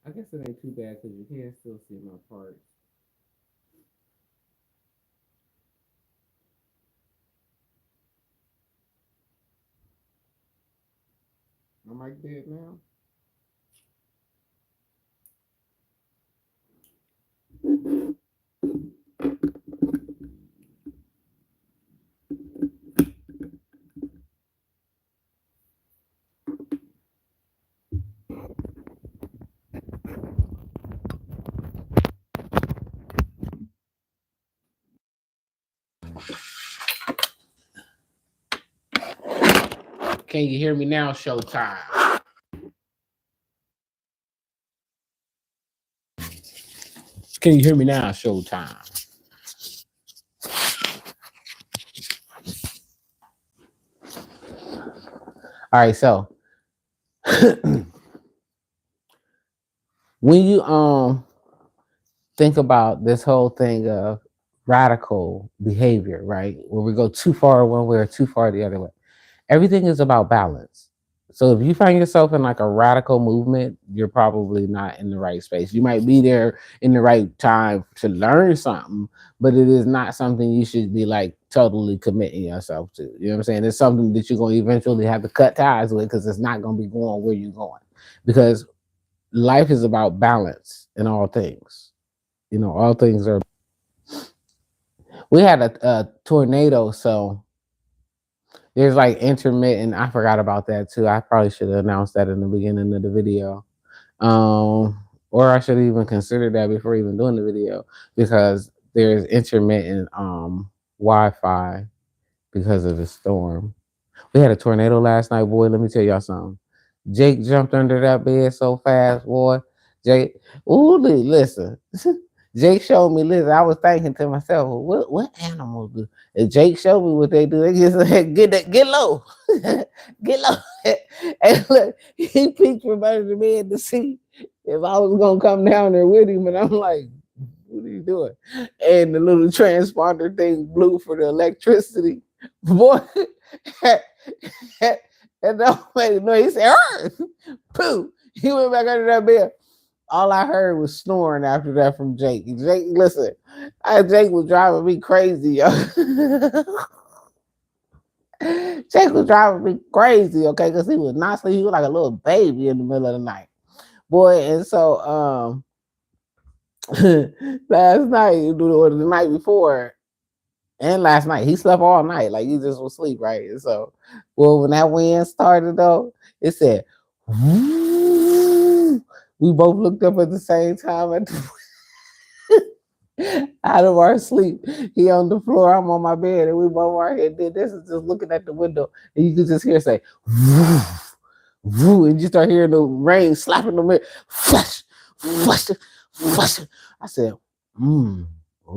I guess it ain't too bad because you can still see my parts. Am I dead now? Can you hear me now? Showtime. Can you hear me now? Showtime. All right, so when you think about this whole thing of radical behavior, right? Where we go too far one way or too far the other way. Everything is about balance. So if you find yourself in like a radical movement, you're probably not in the right space. You might be there in the right time to learn something, but it is not something you should be like totally committing yourself to. You know what I'm saying? It's something that you're going to eventually have to cut ties with because it's not going to be going where you're going. Because life is about balance in all things. You know, all things are. We had a tornado, so there's like intermittent. I forgot about that too. I probably should have announced that in the beginning of the video. Or I should even consider that before even doing the video because there's intermittent Wi-Fi because of the storm. We had a tornado last night, boy. Let me tell y'all something. Jake jumped under that bed so fast, boy. Jake, ooh, listen. Jake showed me. Listen, I was thinking to myself, what animals do? And Jake showed me what they do. They just get low, get low. And look, he peeked from under the bed to see if I was gonna come down there with him, and I'm like, what are you doing? And the little transponder thing blew for the electricity, boy. And don't make no, he said, pooh. He went back under that bed. All I heard was snoring after that from Jake. Jake, listen, Jake was driving me crazy, yo. Jake was driving me crazy, okay, because he was not sleeping. He was like a little baby in the middle of the night, boy. And so, last night, or the night before, and last night, he slept all night, like he just was asleep, right? And so, well, when that wind started, though, it said, woo. We both looked up at the same time at the out of our sleep. He on the floor, I'm on my bed, and we both are here. Did this is just looking at the window, and you can just hear say, woo, woo, and you start hearing the rain slapping the mirror, flush, flush, flush. I said, oh,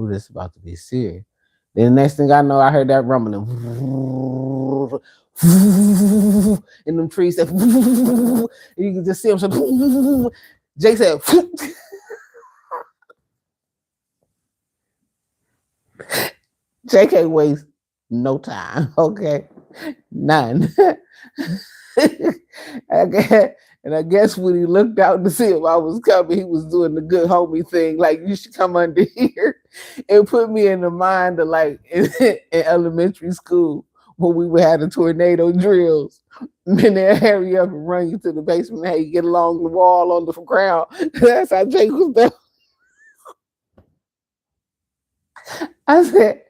this is about to be serious. Then the next thing I know, I heard that rumbling. And them trees said, and you can just see them. So, Jake said, Jake ain't waste no time, okay? None. Okay. And I guess when he looked out to see if I was coming, he was doing the good homie thing, like you should come under here. It put me in the mind of like in elementary school when we would have the tornado drills. And then they'll hurry up and run you to the basement. Hey, you get along the wall on the ground. That's how Jake was doing. I said,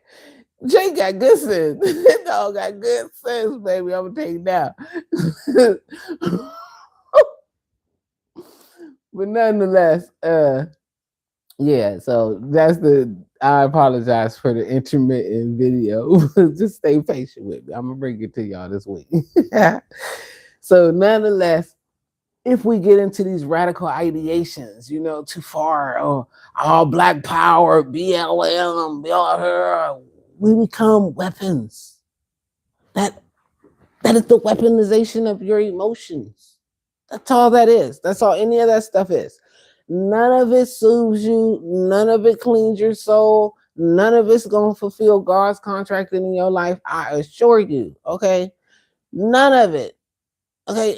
Jake got good sense. That dog got good sense, baby. I'm gonna tell you now. But nonetheless, yeah, so that's the I apologize for the intermittent video. Just stay patient with me. I'm gonna bring it to y'all this week. So nonetheless, if we get into these radical ideations, you know, too far, or all black power, BLM, we become weapons. That is the weaponization of your emotions. That's all that is. That's all any of that stuff is. None of it soothes you. None of it cleans your soul. None of it's going to fulfill God's contract in your life. I assure you. Okay. None of it. Okay.